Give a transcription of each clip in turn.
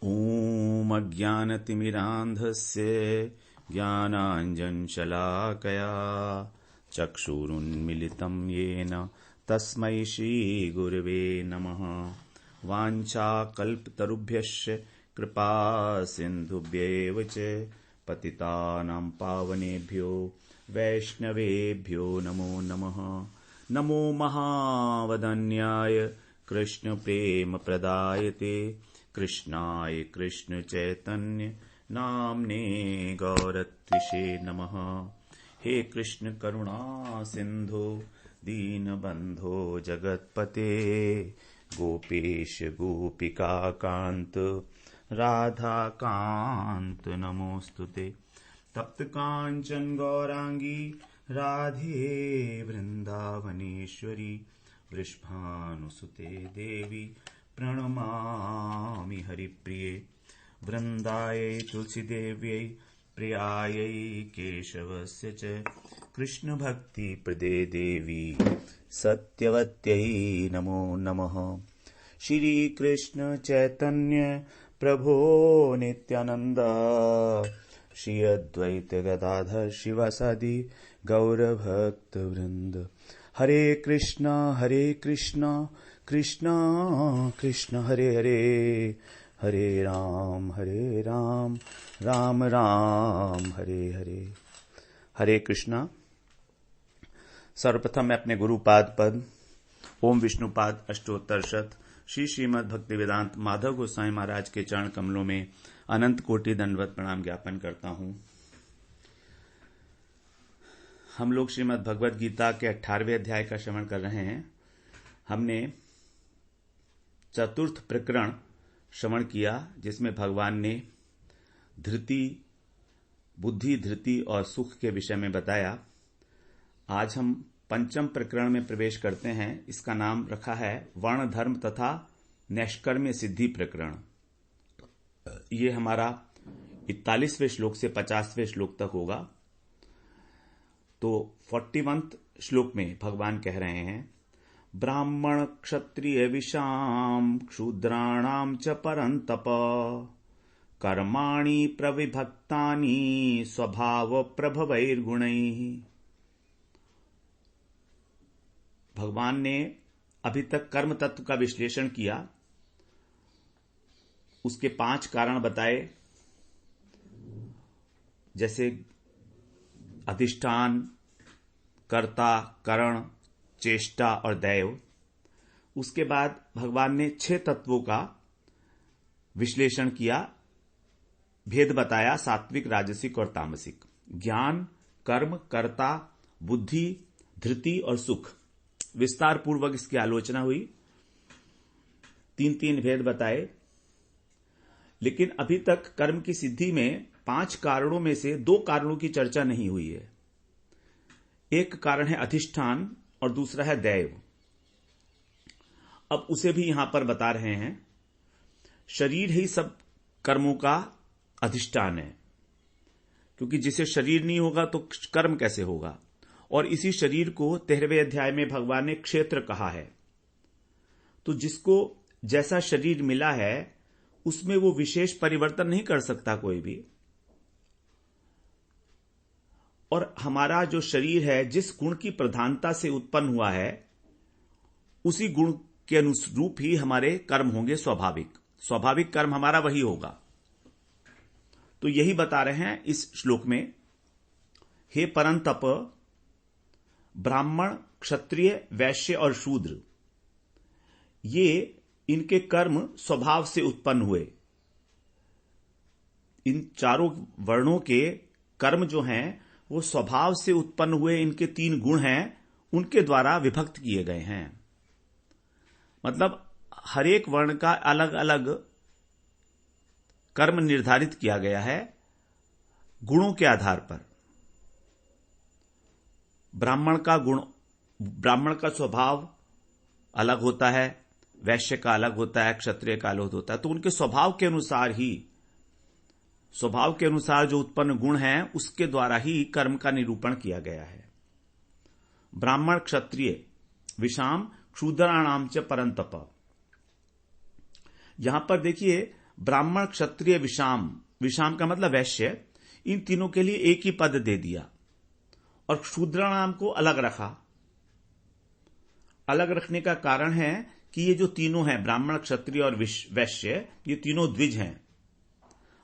ॐ अज्ञानतिमिरान्धस्य ज्ञानाञ्जनशलाकया चक्षुरुन्मिलितं येन तस्मै श्रीगुरवे नमः। वाञ्छाकल्पतरुभ्यश्च कृपा सिन्धुभ्येव च पतितानां पावनेभ्यो वैष्णवेभ्यो नमो नमः। नमो महावदन्याय कृष्णप्रेमप्रदायते कृष्णाय कृष्णचैतन्य नाम्ने गौरत्विषे नमः। हे कृष्ण करुणा सिन्धो दीनबन्धो जगत्पते गोपेश गोपिकाकान्त राधाकान्त नमोस्तुते। तप्त कांचन गौरांगी राधे वृंदावनेश्वरी वृषभानुसुते देवी प्रणमामि हरिप्रिये। वृन्दायै तुलसीदेव्यै प्रियायै केशवस्य च कृष्णभक्तिप्रदे देवी सत्यवत्यै नमो नमः। श्रीकृष्ण चैतन्य प्रभो नित्यानन्द श्री अद्वैत गदाधर शिवासादि गौरभक्तवृंद। हरे कृष्णा कृष्णा कृष्णा हरे हरे, हरे राम राम राम हरे हरे। हरे कृष्णा। सर्वप्रथम मैं अपने गुरुपाद पद ओम विष्णुपाद अष्टोत्तर शत श्री श्रीमद् भक्ति वेदांत माधव गोसाई महाराज के चरण कमलों में अनंत कोटि दंडवत प्रणाम ज्ञापन करता हूं। हम लोग श्रीमद् भगवद गीता के 18वें अध्याय का श्रवण कर रहे हैं। हमने चतुर्थ प्रकरण श्रवण किया जिसमें भगवान ने धृति, बुद्धि, धृति और सुख के विषय में बताया। आज हम पंचम प्रकरण में प्रवेश करते हैं। इसका नाम रखा है वर्ण धर्म तथा नैष्कर्म्य सिद्धि प्रकरण। ये हमारा 41वें श्लोक से 50वें श्लोक तक होगा। तो 41वें श्लोक में भगवान कह रहे हैं ब्राह्मण क्षत्रिय विषाम शूद्राणाम च परंतप कर्माणि प्रविभक्तानि स्वभाव प्रभवैर्गुणैः। भगवान ने अभी तक कर्म तत्व का विश्लेषण किया, उसके 5 कारण बताए, जैसे अधिष्ठान, कर्ता, करण, चेष्टा और दैव। उसके बाद भगवान ने 6 तत्वों का विश्लेषण किया, भेद बताया, सात्विक, राजसिक और तामसिक। ज्ञान, कर्म, कर्ता, बुद्धि, धृति और सुख, विस्तार पूर्वक इसकी आलोचना हुई। 3 भेद बताए। लेकिन अभी तक कर्म की सिद्धि में 5 कारणों में से 2 कारणों की चर्चा नहीं हुई है। एक कारण है अधिष्ठान और दूसरा है दैव। अब उसे भी यहां पर बता रहे हैं। शरीर ही सब कर्मों का अधिष्ठान है, क्योंकि जिसे शरीर नहीं होगा तो कर्म कैसे होगा। और इसी शरीर को 13वें अध्याय में भगवान ने क्षेत्र कहा है। तो जिसको जैसा शरीर मिला है उसमें वो विशेष परिवर्तन नहीं कर सकता कोई भी। और हमारा जो शरीर है जिस गुण की प्रधानता से उत्पन्न हुआ है उसी गुण के अनुरूप ही हमारे कर्म होंगे। स्वाभाविक कर्म हमारा वही होगा। तो यही बता रहे हैं इस श्लोक में। हे परंतप, ब्राह्मण, क्षत्रिय, वैश्य और शूद्र, ये इनके कर्म स्वभाव से उत्पन्न हुए। इन चारों वर्णों के कर्म जो हैं वो स्वभाव से उत्पन्न हुए। इनके 3 गुण हैं, उनके द्वारा विभक्त किए गए हैं। मतलब हर एक वर्ण का अलग अलग कर्म निर्धारित किया गया है गुणों के आधार पर। ब्राह्मण का स्वभाव अलग होता है, वैश्य का अलग होता है, क्षत्रिय का अलग होता है। तो उनके स्वभाव के अनुसार जो उत्पन्न गुण हैं उसके द्वारा ही कर्म का निरूपण किया गया है। ब्राह्मण, क्षत्रिय विषाम शूद्राणाम च परंतप। यहां पर देखिए ब्राह्मण, क्षत्रिय, विषाम, विषाम का मतलब वैश्य, इन तीनों के लिए एक ही पद दे दिया और शूद्र नाम को अलग रखा। अलग रखने का कारण है कि ये जो तीनों हैं, ब्राह्मण, क्षत्रिय और वैश्य, ये तीनों द्विज हैं,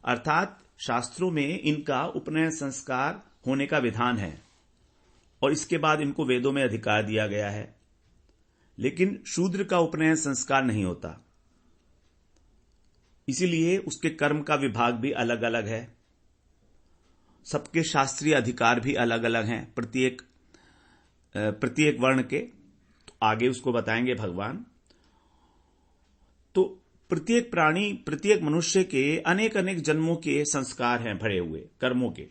अर्थात शास्त्रों में इनका उपनयन संस्कार होने का विधान है और इसके बाद इनको वेदों में अधिकार दिया गया है। लेकिन शूद्र का उपनयन संस्कार नहीं होता, इसीलिए उसके कर्म का विभाग भी अलग अलग है, सबके शास्त्रीय अधिकार भी अलग अलग हैं प्रत्येक वर्ण के। तो आगे उसको बताएंगे भगवान। तो प्रत्येक प्राणी, प्रत्येक मनुष्य के अनेक अनेक जन्मों के संस्कार हैं भरे हुए कर्मों के।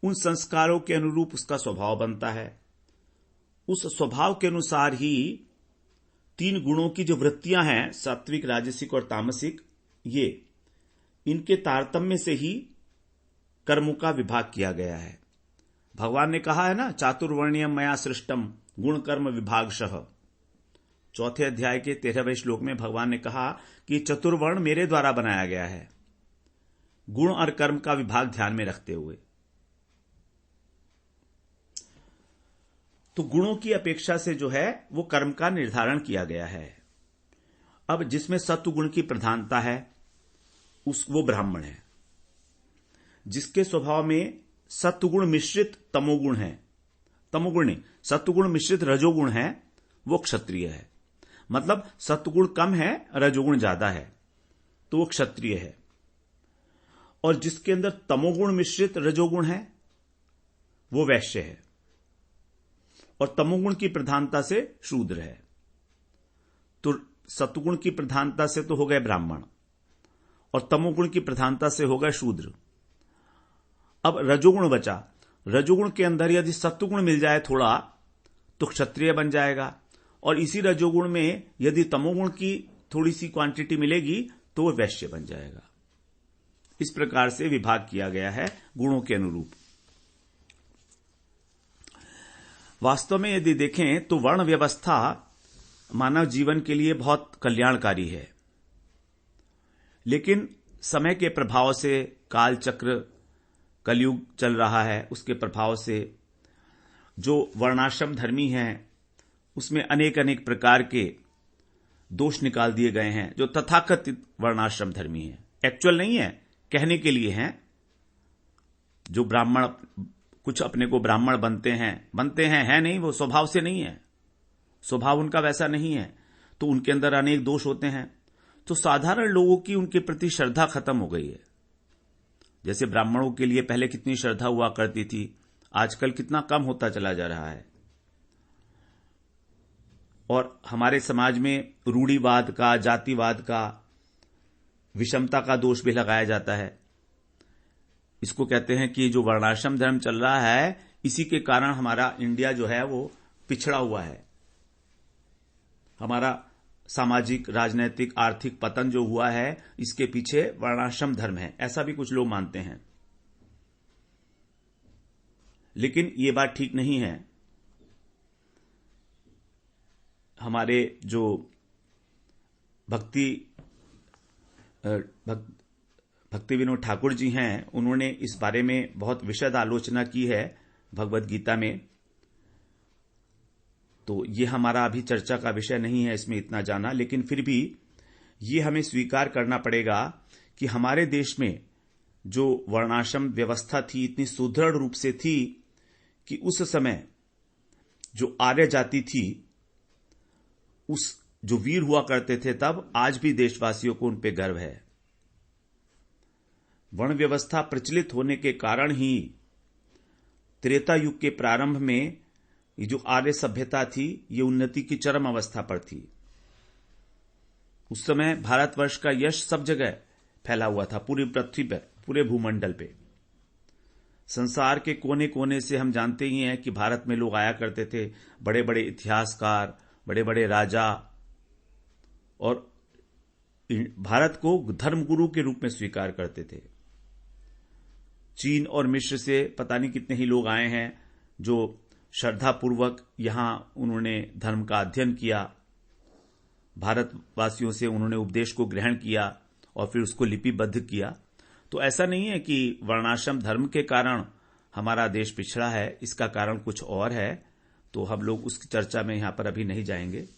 उन संस्कारों के अनुरूप उसका स्वभाव बनता है। उस स्वभाव के अनुसार ही तीन गुणों की जो वृत्तियां हैं, सात्विक, राजसिक और तामसिक, ये इनके तारतम्य से ही कर्मों का विभाग किया गया है। भगवान ने कहा है ना, चातुर्वर्ण्यम मया सृष्टम गुण कर्म विभागशः। चौथे अध्याय के 13वें श्लोक में भगवान ने कहा कि चतुर्वर्ण मेरे द्वारा बनाया गया है, गुण और कर्म का विभाग ध्यान में रखते हुए। तो गुणों की अपेक्षा से जो है वो कर्म का निर्धारण किया गया है। अब जिसमें सत्वगुण की प्रधानता है वो ब्राह्मण है। जिसके स्वभाव में सत्वगुण मिश्रित तमोगुण है, तमोगुण नहीं, सत्वगुण मिश्रित रजोगुण है, वो क्षत्रिय है। मतलब सत्वगुण कम है, रजोगुण ज्यादा है, तो वो क्षत्रिय है। और जिसके अंदर तमोगुण मिश्रित रजोगुण है वो वैश्य है, और तमोगुण की प्रधानता से शूद्र है। तो सत्वगुण की प्रधानता से तो हो गए ब्राह्मण और तमोगुण की प्रधानता से हो गए शूद्र। अब रजोगुण बचा। रजोगुण के अंदर यदि सत्वगुण मिल जाए थोड़ा तो क्षत्रिय बन जाएगा, और इसी रजोगुण में यदि तमोगुण की थोड़ी सी क्वांटिटी मिलेगी तो वो वैश्य बन जाएगा। इस प्रकार से विभाग किया गया है गुणों के अनुरूप। वास्तव में यदि देखें तो वर्ण व्यवस्था मानव जीवन के लिए बहुत कल्याणकारी है, लेकिन समय के प्रभाव से, काल चक्र, कलयुग चल रहा है, उसके प्रभाव से जो वर्णाश्रम धर्मी हैं उसमें अनेक अनेक प्रकार के दोष निकाल दिए गए हैं। जो तथाकथित वर्णाश्रम धर्मी हैं, एक्चुअल नहीं है, कहने के लिए हैं। जो ब्राह्मण कुछ अपने को ब्राह्मण बनते हैं है नहीं, वो स्वभाव से नहीं है, स्वभाव उनका वैसा नहीं है, तो उनके अंदर अनेक दोष होते हैं। तो साधारण लोगों की उनके प्रति श्रद्धा खत्म हो गई है। जैसे ब्राह्मणों के लिए पहले कितनी श्रद्धा हुआ करती थी, आजकल कितना कम होता चला जा रहा है। और हमारे समाज में रूढ़िवाद का, जातिवाद का, विषमता का दोष भी लगाया जाता है। इसको कहते हैं कि जो वर्णाश्रम धर्म चल रहा है, इसी के कारण हमारा इंडिया जो है वो पिछड़ा हुआ है। हमारा सामाजिक, राजनैतिक, आर्थिक पतन जो हुआ है, इसके पीछे वर्णाश्रम धर्म है, ऐसा भी कुछ लोग मानते हैं। लेकिन ये बात ठीक नहीं है। हमारे जो भक्ति विनोद ठाकुर जी हैं, उन्होंने इस बारे में बहुत विशद आलोचना की है भगवद गीता में। तो ये हमारा अभी चर्चा का विषय नहीं है इसमें इतना जाना, लेकिन फिर भी ये हमें स्वीकार करना पड़ेगा कि हमारे देश में जो वर्णाश्रम व्यवस्था थी, इतनी सुदृढ़ रूप से थी कि उस समय जो आर्य जाति थी, उस जो वीर हुआ करते थे तब, आज भी देशवासियों को उन पे गर्व है। वर्ण व्यवस्था प्रचलित होने के कारण ही त्रेता युग के प्रारंभ में ये जो आर्य सभ्यता थी, ये उन्नति की चरम अवस्था पर थी। उस समय भारतवर्ष का यश सब जगह फैला हुआ था, पूरी पृथ्वी पर, पूरे भूमंडल पे। संसार के कोने कोने से हम जानते ही हैं कि भारत में लोग आया करते थे, बड़े बड़े इतिहासकार, बड़े बड़े राजा, और भारत को धर्मगुरु के रूप में स्वीकार करते थे। चीन और मिस्र से पता नहीं कितने ही लोग आए हैं जो श्रद्धापूर्वक यहां उन्होंने धर्म का अध्ययन किया, भारतवासियों से उन्होंने उपदेश को ग्रहण किया और फिर उसको लिपिबद्ध किया। तो ऐसा नहीं है कि वर्णाश्रम धर्म के कारण हमारा देश पिछड़ा है, इसका कारण कुछ और है, तो हम लोग उसकी चर्चा में यहां पर अभी नहीं जाएंगे।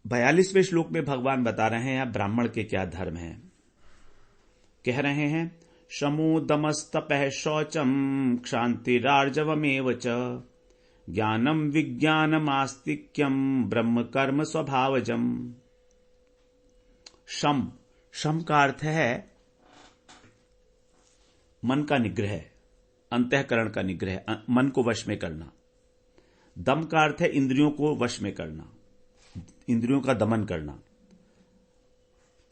42वें श्लोक में भगवान बता रहे हैं ब्राह्मण के क्या धर्म हैं। कह रहे हैं शमो दमस्तपः शौचम क्षांतिरार्जवमेव च ज्ञानम विज्ञानमास्तिक्यम ब्रह्म कर्म स्वभावजम। शम का अर्थ है मन का निग्रह, अंतःकरण का निग्रह, मन को वश में करना। दम का अर्थ है इंद्रियों को वश में करना, इंद्रियों का दमन करना।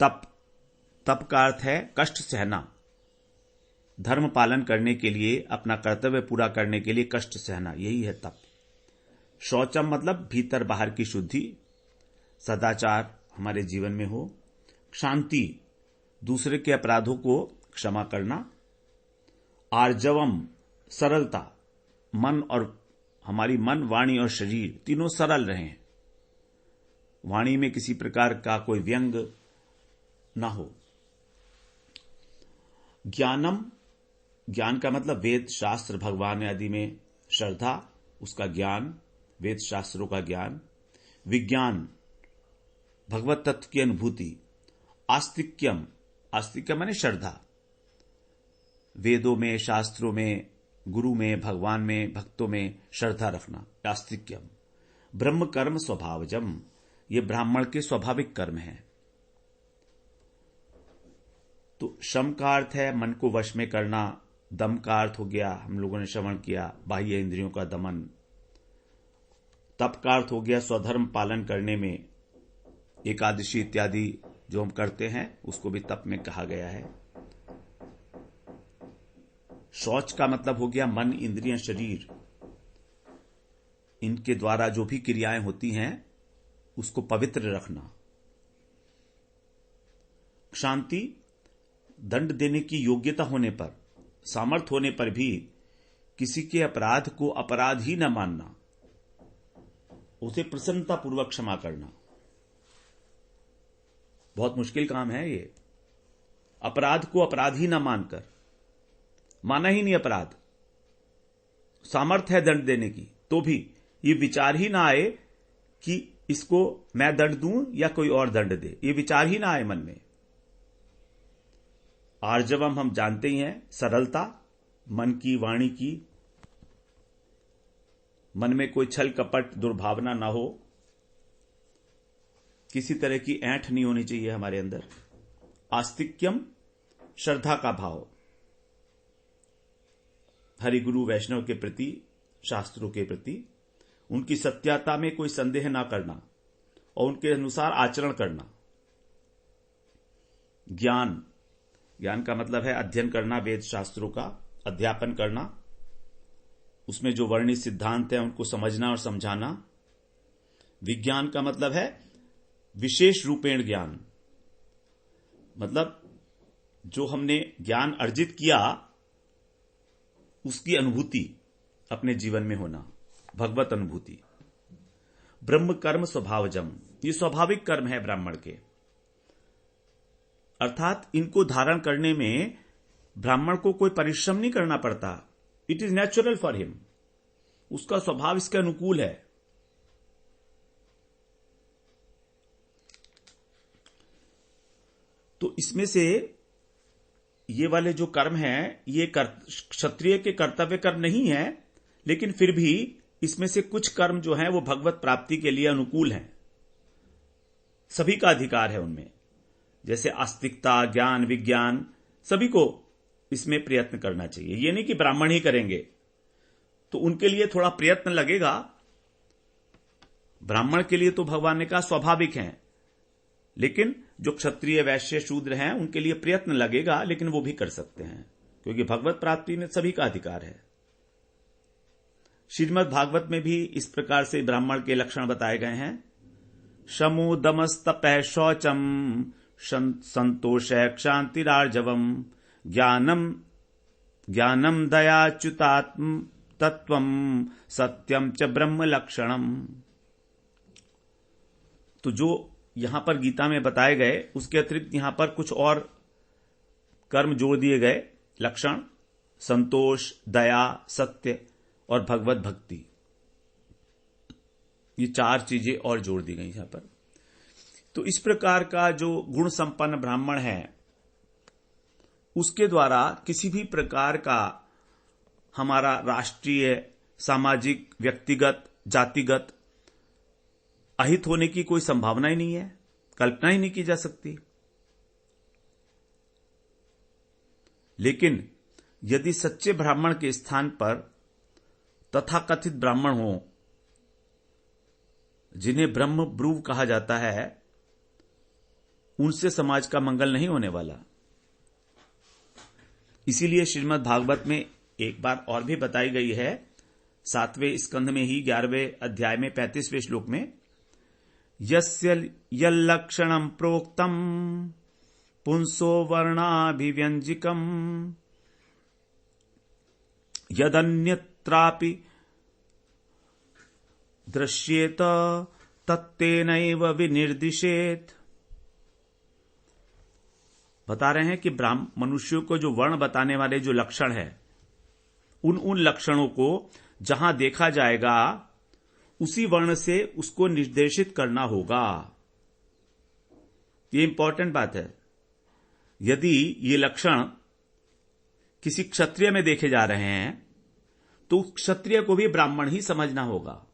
तप का अर्थ है कष्ट सहना, धर्म पालन करने के लिए, अपना कर्तव्य पूरा करने के लिए कष्ट सहना, यही है तप। शौचम मतलब भीतर बाहर की शुद्धि, सदाचार हमारे जीवन में हो। शांति, दूसरे के अपराधों को क्षमा करना। आर्जवम, सरलता, मन और हमारी मन, वाणी और शरीर तीनों सरल रहें, वाणी में किसी प्रकार का कोई व्यंग ना हो। ज्ञानम, ज्ञान का मतलब वेद शास्त्र, भगवान आदि में श्रद्धा, उसका ज्ञान, वेद शास्त्रों का ज्ञान। विज्ञान, भगवत तत्व की अनुभूति। आस्तिक्यम, आस्तिक्यम माने श्रद्धा, वेदों में, शास्त्रों में, गुरु में, भगवान में, भक्तों में श्रद्धा रखना, आस्तिक्यम। ब्रह्म कर्म स्वभावजम, ये ब्राह्मण के स्वाभाविक कर्म हैं। तो शम का अर्थ है मन को वश में करना। दम का अर्थ हो गया, हम लोगों ने श्रवण किया, बाह्य इंद्रियों का दमन। तप का अर्थ हो गया स्वधर्म पालन करने में, एकादशी इत्यादि जो हम करते हैं उसको भी तप में कहा गया है। शौच का मतलब हो गया मन, इंद्रियां, शरीर, इनके द्वारा जो भी क्रियाएं होती हैं उसको पवित्र रखना। शांति, दंड देने की योग्यता होने पर, सामर्थ्य होने पर भी किसी के अपराध को अपराध ही न मानना, उसे प्रसन्नतापूर्वक क्षमा करना। बहुत मुश्किल काम है ये, अपराध को अपराध ही न मानकर, माना ही नहीं अपराध, सामर्थ्य है दंड देने की, तो भी ये विचार ही ना आए कि इसको मैं दंड दूं या कोई और दंड दे, ये विचार ही ना आए मन में। आर्जवम हम जानते ही हैं, सरलता, मन की, वाणी की, मन में कोई छल कपट दुर्भावना ना हो, किसी तरह की ऐंठ नहीं होनी चाहिए हमारे अंदर। आस्तिक्यम, श्रद्धा का भाव, हरिगुरु वैष्णव के प्रति, शास्त्रों के प्रति, उनकी सत्यता में कोई संदेह ना करना और उनके अनुसार आचरण करना। ज्ञान, ज्ञान का मतलब है अध्ययन करना, वेद शास्त्रों का अध्यापन करना, उसमें जो वर्णित सिद्धांत है उनको समझना और समझाना। विज्ञान का मतलब है विशेष रूपेण ज्ञान, मतलब जो हमने ज्ञान अर्जित किया उसकी अनुभूति अपने जीवन में होना, भगवत अनुभूति। ब्रह्म कर्म स्वभावजम, ये स्वाभाविक कर्म है ब्राह्मण के, अर्थात इनको धारण करने में ब्राह्मण को कोई परिश्रम नहीं करना पड़ता। It is natural for him, उसका स्वभाव इसके अनुकूल है। तो इसमें से ये वाले जो कर्म हैं ये क्षत्रिय के कर्तव्य कर्म नहीं है, लेकिन फिर भी इसमें से कुछ कर्म जो हैं वो भगवत प्राप्ति के लिए अनुकूल हैं, सभी का अधिकार है उनमें। जैसे आस्तिकता, ज्ञान, विज्ञान, सभी को इसमें प्रयत्न करना चाहिए। ये नहीं कि ब्राह्मण ही करेंगे, तो उनके लिए थोड़ा प्रयत्न लगेगा। ब्राह्मण के लिए तो भगवान ने कहा स्वाभाविक है, लेकिन जो क्षत्रिय, वैश्य, शूद्र हैं उनके लिए प्रयत्न लगेगा, लेकिन वो भी कर सकते हैं क्योंकि भगवत प्राप्ति में सभी का अधिकार है। श्रीमद् भागवत में भी इस प्रकार से ब्राह्मण के लक्षण बताए गए हैं। शमो दमस्तपः शौचम संतोष क्षांतिरार्जवम ज्ञानम दयाच्युतात्म तत्वम सत्यम च ब्रह्म लक्षणम। तो जो यहां पर गीता में बताए गए उसके अतिरिक्त यहां पर कुछ और कर्म जोड़ दिए गए, लक्षण, संतोष, दया, सत्य और भगवत भक्ति। ये 4 चीजें और जोड़ दी गई यहां पर। तो इस प्रकार का जो गुण संपन्न ब्राह्मण है, उसके द्वारा किसी भी प्रकार का हमारा राष्ट्रीय, सामाजिक, व्यक्तिगत, जातिगत अहित होने की कोई संभावना ही नहीं है, कल्पना ही नहीं की जा सकती। लेकिन यदि सच्चे ब्राह्मण के स्थान पर तथाकथित ब्राह्मण हो, जिन्हें ब्रह्म ब्रू कहा जाता है, उनसे समाज का मंगल नहीं होने वाला। इसीलिए श्रीमद् भागवत में एक बार और भी बताई गई है, 7वें स्कंध में ही 11वें अध्याय में 35वें श्लोक में, यस्य यल्लक्षणं प्रोक्तम पुंसो वर्णाभिव्यंजिकम यदन्यत्रापि दृश्येत तत्तेनैव विनिर्दिशेत। बता रहे हैं कि मनुष्यों को जो वर्ण बताने वाले जो लक्षण है, उन लक्षणों को जहां देखा जाएगा उसी वर्ण से उसको निर्देशित करना होगा। ये इंपॉर्टेंट बात है। यदि ये लक्षण किसी क्षत्रिय में देखे जा रहे हैं तो क्षत्रिय को भी ब्राह्मण ही समझना होगा।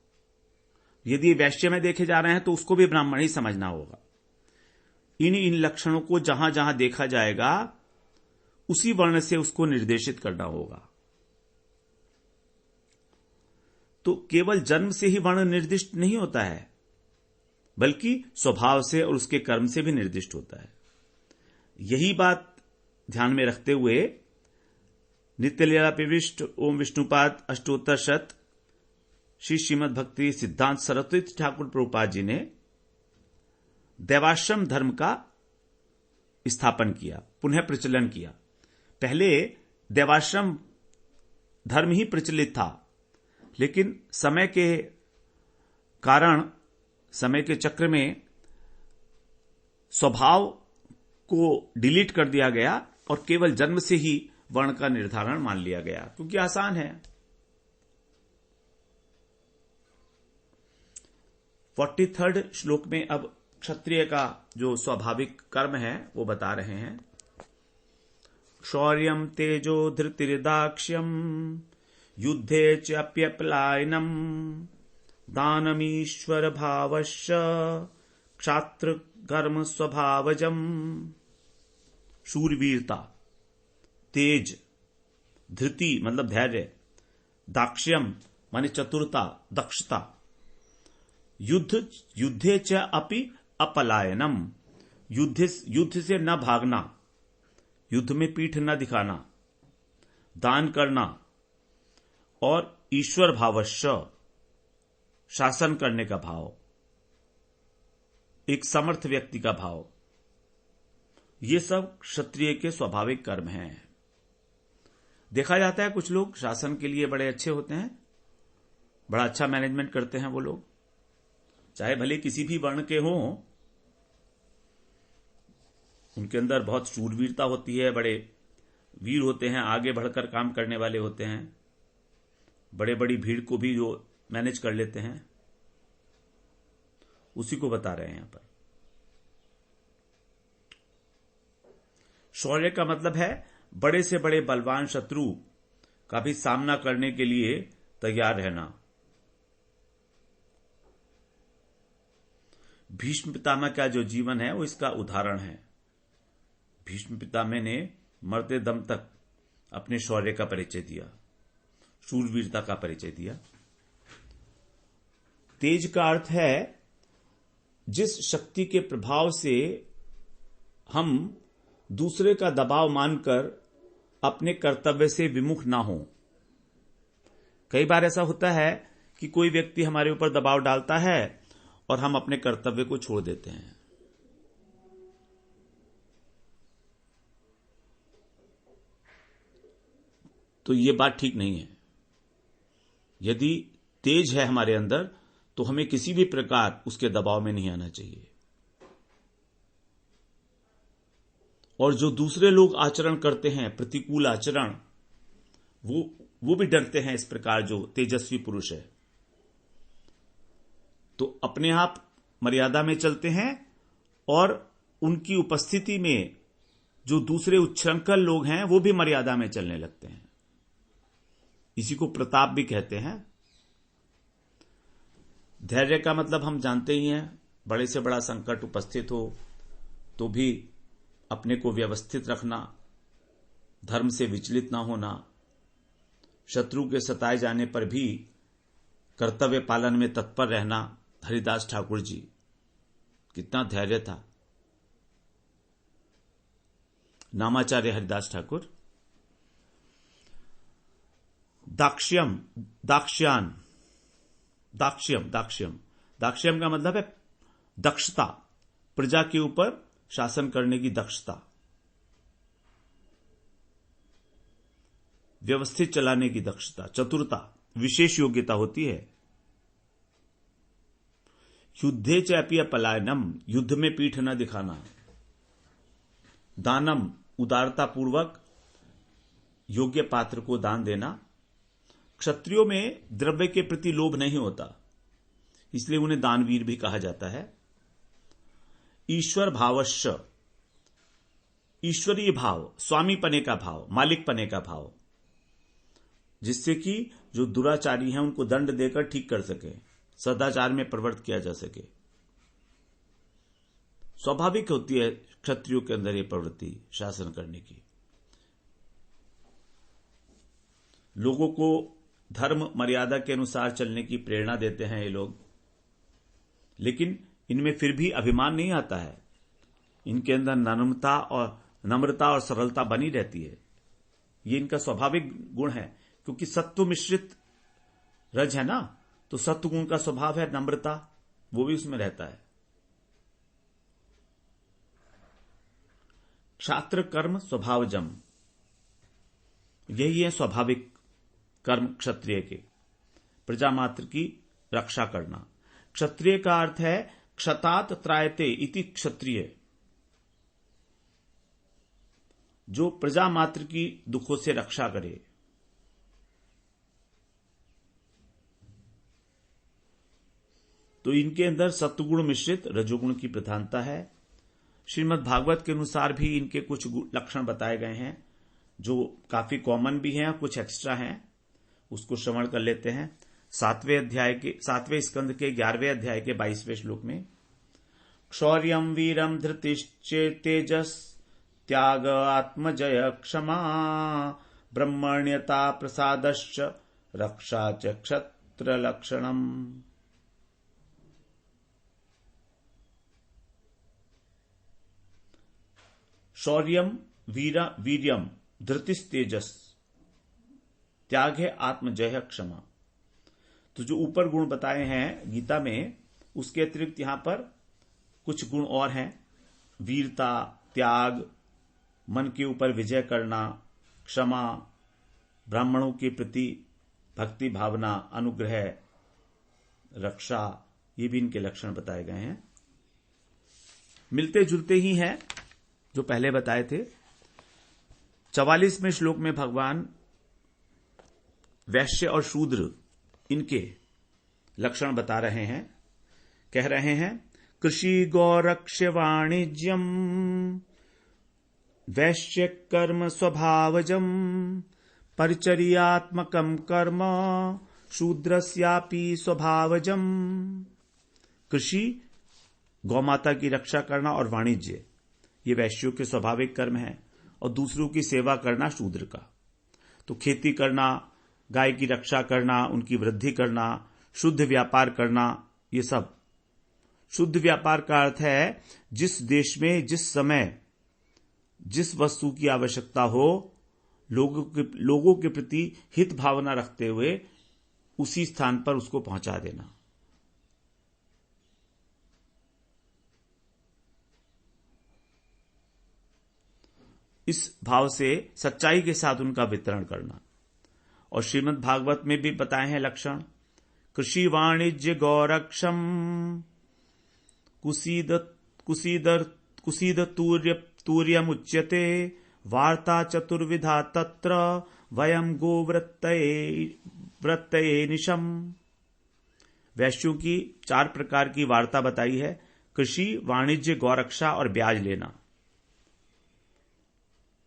यदि वैश्य में देखे जा रहे हैं तो उसको भी ब्राह्मण ही समझना होगा। इन लक्षणों को जहां जहां देखा जाएगा उसी वर्ण से उसको निर्देशित करना होगा। तो केवल जन्म से ही वर्ण निर्दिष्ट नहीं होता है, बल्कि स्वभाव से और उसके कर्म से भी निर्दिष्ट होता है। यही बात ध्यान में रखते हुए नित्यलीला प्रविष्ट ओम विष्णुपाद अष्टोत्तर शत श्री श्रीमद् भक्ति सिद्धांत सरस्वती ठाकुर प्रभुपाद जी ने देवाश्रम धर्म का स्थापन किया, पुनः प्रचलन किया। पहले देवाश्रम धर्म ही प्रचलित था, लेकिन समय के कारण, समय के चक्र में स्वभाव को डिलीट कर दिया गया और केवल जन्म से ही वर्ण का निर्धारण मान लिया गया, क्योंकि आसान है। 43rd श्लोक में अब क्षत्रिय का जो स्वाभाविक कर्म है वो बता रहे हैं। शौर्यम तेजो धृतिर्दाक्ष्यम युद्धे चाप्यपलायनम दानमीश्वर भावश्च क्षात्र कर्म स्वभावजम। शूरवीरता, तेज, धृति मतलब धैर्य, दाक्ष्यम माने चतुरता, दक्षता, युद्धे च अपि अपलायनम, युद्ध से न भागना, युद्ध में पीठ न दिखाना, दान करना, और ईश्वर भावश्च शासन करने का भाव, एक समर्थ व्यक्ति का भाव, ये सब क्षत्रिय के स्वाभाविक कर्म हैं। देखा जाता है कुछ लोग शासन के लिए बड़े अच्छे होते हैं, बड़ा अच्छा मैनेजमेंट करते हैं वो लोग, चाहे भले किसी भी वर्ण के हों, उनके अंदर बहुत शूरवीरता होती है, बड़े वीर होते हैं, आगे बढ़कर काम करने वाले होते हैं, बड़े बड़ी भीड़ को भी जो मैनेज कर लेते हैं, उसी को बता रहे हैं यहां पर। शौर्य का मतलब है बड़े से बड़े बलवान शत्रु का भी सामना करने के लिए तैयार रहना। भीष्म पितामह का जो जीवन है वो इसका उदाहरण है। भीष्म पितामह ने मरते दम तक अपने शौर्य का परिचय दिया, शूरवीरता का परिचय दिया। तेज का अर्थ है जिस शक्ति के प्रभाव से हम दूसरे का दबाव मानकर अपने कर्तव्य से विमुख ना हो। कई बार ऐसा होता है कि कोई व्यक्ति हमारे ऊपर दबाव डालता है और हम अपने कर्तव्य को छोड़ देते हैं। तो ये बात ठीक नहीं है। यदि तेज है हमारे अंदर तो हमें किसी भी प्रकार उसके दबाव में नहीं आना चाहिए। और जो दूसरे लोग आचरण करते हैं प्रतिकूल आचरण, वो भी डरते हैं इस प्रकार जो तेजस्वी पुरुष है। तो अपने आप मर्यादा में चलते हैं और उनकी उपस्थिति में जो दूसरे उच्छृंखल लोग हैं वो भी मर्यादा में चलने लगते हैं। इसी को प्रताप भी कहते हैं। धैर्य का मतलब हम जानते ही हैं, बड़े से बड़ा संकट उपस्थित हो तो भी अपने को व्यवस्थित रखना, धर्म से विचलित ना होना, शत्रु के सताए जाने पर भी कर्तव्य पालन में तत्पर रहना। हरिदास ठाकुर जी, कितना धैर्य था। नामाचार्य हरिदास ठाकुर। दाक्ष्यम, दाक्ष्यान, दाक्ष्यम, दाक्ष्यम, दाक्ष्यम का मतलब है दक्षता, प्रजा के ऊपर शासन करने की दक्षता, व्यवस्थित चलाने की दक्षता, चतुरता, विशेष योग्यता होती है। युद्धे च अपि पलायनम, युद्ध में पीठ न दिखाना। दानम, उदारता पूर्वक योग्य पात्र को दान देना। क्षत्रियों में द्रव्य के प्रति लोभ नहीं होता, इसलिए उन्हें दानवीर भी कहा जाता है। ईश्वर भावश्च, ईश्वरीय भाव, स्वामी पने का भाव, मालिक पने का भाव, जिससे कि जो दुराचारी हैं उनको दंड देकर ठीक कर सके, सदाचार में प्रवृत्त किया जा सके। स्वाभाविक होती है क्षत्रियों के अंदर ये प्रवृत्ति शासन करने की। लोगों को धर्म मर्यादा के अनुसार चलने की प्रेरणा देते हैं ये लोग, लेकिन इनमें फिर भी अभिमान नहीं आता है। इनके अंदर नम्रता और सरलता बनी रहती है। ये इनका स्वाभाविक गुण है, क्योंकि सत्व मिश्रित रज है ना, तो सत्व गुण का स्वभाव है नम्रता, वो भी उसमें रहता है। क्षात्र कर्म स्वभावजम, यही है स्वाभाविक कर्म क्षत्रिय के, प्रजा मात्र की रक्षा करना। क्षत्रिय का अर्थ है क्षतात त्रायते इति क्षत्रिय, जो प्रजा मात्र की दुखों से रक्षा करे। तो इनके अंदर सत्वगुण मिश्रित रजोगुण की प्रधानता है। श्रीमद् भागवत के अनुसार भी इनके कुछ लक्षण बताए गए हैं जो काफी कॉमन भी हैं और कुछ एक्स्ट्रा हैं, उसको श्रवण कर लेते हैं। 7वें स्कंद के 11वें अध्याय के 22वें श्लोक में, क्षौर्यम वीरम धृतिश्चे तेजस त्याग आत्मजय क्षमा ब्रह्मण्यता प्रसादश्च रक्षा च क्षत्र लक्षणम। शौर्यम वीर्यम धृतिस तेजस, त्याग है आत्मजय क्षमा। तो जो ऊपर गुण बताए हैं गीता में, उसके अतिरिक्त यहां पर कुछ गुण और हैं। वीरता, त्याग, मन के ऊपर विजय करना, क्षमा, ब्राह्मणों के प्रति भक्ति भावना, अनुग्रह, रक्षा, ये भी इनके लक्षण बताए गए हैं। मिलते जुलते ही हैं जो पहले बताए थे। 44वें श्लोक में भगवान वैश्य और शूद्र इनके लक्षण बता रहे हैं। कह रहे हैं, कृषि गौरक्ष्य वाणिज्यम वैश्य कर्म स्वभावजम परिचर्यात्मकम कर्म शूद्रस्यापि स्वभावजम। कृषि, गौमाता की रक्षा करना और वाणिज्य, ये वैश्यों के स्वाभाविक कर्म है, और दूसरों की सेवा करना शूद्र का। तो खेती करना, गाय की रक्षा करना, उनकी वृद्धि करना, शुद्ध व्यापार करना, ये सब। शुद्ध व्यापार का अर्थ है जिस देश में जिस समय जिस वस्तु की आवश्यकता हो, लोगों के प्रति हित भावना रखते हुए उसी स्थान पर उसको पहुंचा देना। इस भाव से सच्चाई के साथ उनका वितरण करना। और श्रीमद् भागवत में भी बताए हैं लक्षण, कृषि वाणिज्य गौरक्षम कुसीद तूर्य स्तूर्यमुच्यते वार्ता चतुर्विधा तत्र वयम गोवृत्तये निशम। वैश्यों की 4 प्रकार की वार्ता बताई है, कृषि, वाणिज्य, गौरक्षा और ब्याज लेना।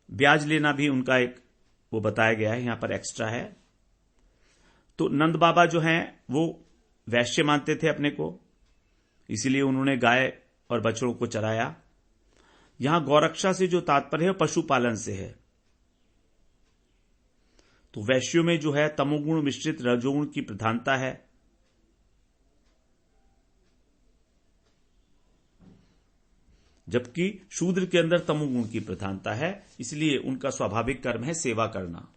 ब्याज लेना भी उनका एक वो बताया गया है, यहां पर एक्स्ट्रा है। तो नंद बाबा जो हैं वो वैश्य मानते थे अपने को, इसीलिए उन्होंने गाय और बछड़ों को चराया। यहां गौरक्षा से जो तात्पर्य है पशुपालन से है। तो वैश्यों में जो है तमोगुण मिश्रित रजोगुण की प्रधानता है। जबकि शूद्र के अंदर तमोगुण की प्रधानता है, इसलिए उनका स्वाभाविक कर्म है सेवा करना।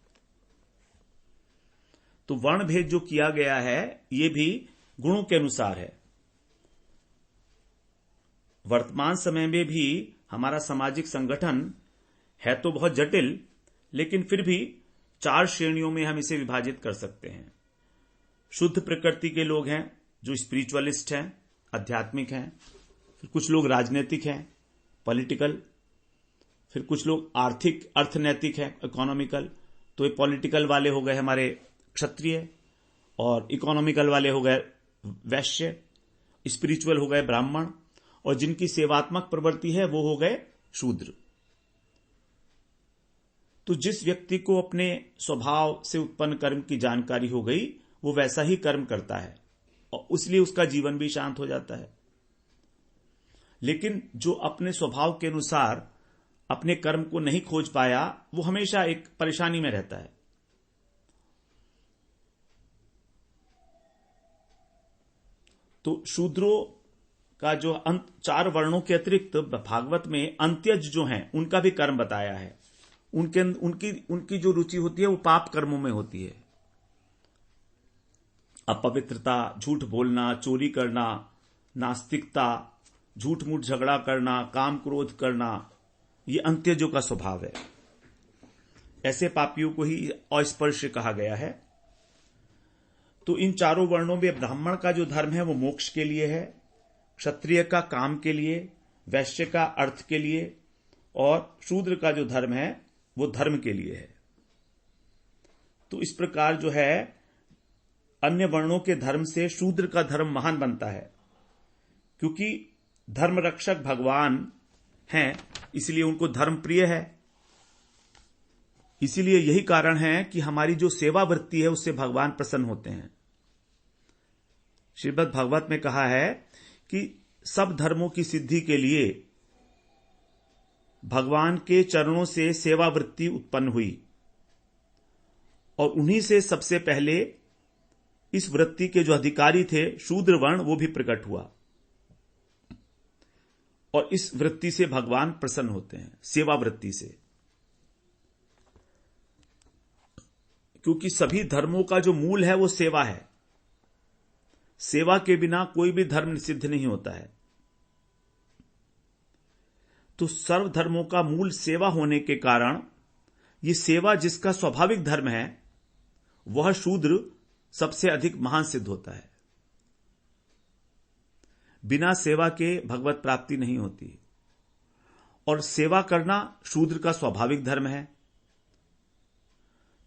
तो वर्ण भेद जो किया गया है ये भी गुणों के अनुसार है। वर्तमान समय में भी हमारा सामाजिक संगठन है तो बहुत जटिल, लेकिन फिर भी 4 श्रेणियों में हम इसे विभाजित कर सकते हैं। शुद्ध प्रकृति के लोग हैं जो स्पिरिचुअलिस्ट हैं, आध्यात्मिक हैं। फिर कुछ लोग राजनीतिक हैं, पॉलिटिकल। फिर कुछ लोग आर्थिक अर्थनैतिक हैं, इकोनॉमिकल। तो ये पॉलिटिकल वाले हो गए हमारे क्षत्रिय, और इकोनॉमिकल वाले हो गए वैश्य, स्पिरिचुअल हो गए ब्राह्मण, और जिनकी सेवात्मक प्रवृत्ति है वो हो गए शूद्र। तो जिस व्यक्ति को अपने स्वभाव से उत्पन्न कर्म की जानकारी हो गई वो वैसा ही कर्म करता है और इसलिए उसका जीवन भी शांत हो जाता है। लेकिन जो अपने स्वभाव के अनुसार अपने कर्म को नहीं खोज पाया वो हमेशा एक परेशानी में रहता है। तो शूद्रों का जो 4 वर्णों के अतिरिक्त भागवत में अंत्यज जो हैं उनका भी कर्म बताया है। उनकी जो रुचि होती है वो पाप कर्मों में होती है। अपवित्रता, झूठ बोलना, चोरी करना, नास्तिकता, झूठ मूठ झगड़ा करना, काम क्रोध करना, ये अंत्यजों का स्वभाव है। ऐसे पापियों को ही अस्पृश्य कहा गया है। तो इन 4 वर्णों में ब्राह्मण का जो धर्म है वो मोक्ष के लिए है, क्षत्रिय का काम के लिए, वैश्य का अर्थ के लिए, और शूद्र का जो धर्म है वो धर्म के लिए है। तो इस प्रकार जो है अन्य वर्णों के धर्म से शूद्र का धर्म महान बनता है, क्योंकि धर्म रक्षक भगवान हैं, इसलिए उनको धर्म प्रिय है। इसीलिए यही कारण है कि हमारी जो सेवा वृत्ति है उससे भगवान प्रसन्न होते हैं। श्रीमद् भागवत में कहा है कि सब धर्मों की सिद्धि के लिए भगवान के चरणों से सेवा वृत्ति उत्पन्न हुई, और उन्हीं से सबसे पहले इस वृत्ति के जो अधिकारी थे शूद्र वर्ण वो भी प्रकट हुआ, और इस वृत्ति से भगवान प्रसन्न होते हैं, सेवा वृत्ति से। क्योंकि सभी धर्मों का जो मूल है वो सेवा है। सेवा के बिना कोई भी धर्म सिद्ध नहीं होता है। तो सर्व धर्मों का मूल सेवा होने के कारण ये सेवा जिसका स्वाभाविक धर्म है वह शूद्र सबसे अधिक महान सिद्ध होता है। बिना सेवा के भगवत प्राप्ति नहीं होती, और सेवा करना शूद्र का स्वाभाविक धर्म है।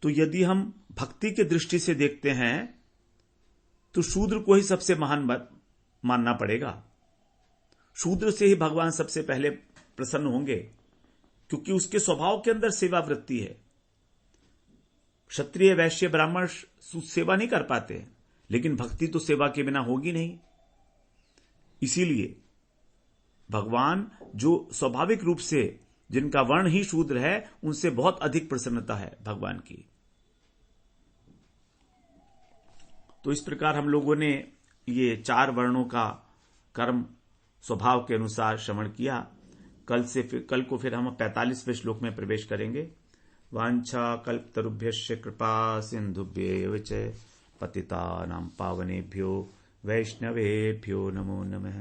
तो यदि हम भक्ति की दृष्टि से देखते हैं तो शूद्र को ही सबसे महान मानना पड़ेगा। शूद्र से ही भगवान सबसे पहले प्रसन्न होंगे, क्योंकि उसके स्वभाव के अंदर सेवा वृत्ति है। क्षत्रिय, वैश्य, ब्राह्मण सेवा नहीं कर पाते, लेकिन भक्ति तो सेवा के बिना होगी नहीं। इसीलिए भगवान जो स्वाभाविक रूप से जिनका वर्ण ही शूद्र है उनसे बहुत अधिक प्रसन्नता है भगवान की। तो इस प्रकार हम लोगों ने ये 4 वर्णों का कर्म स्वभाव के अनुसार श्रवण किया। कल को फिर हम 45वें श्लोक में प्रवेश करेंगे। वांछा कल्पतरुभ्यश्च कृपा सिंधुभ्येव च पतितानां पावनेभ्यो वैष्णवेभ्यो नमो नमः।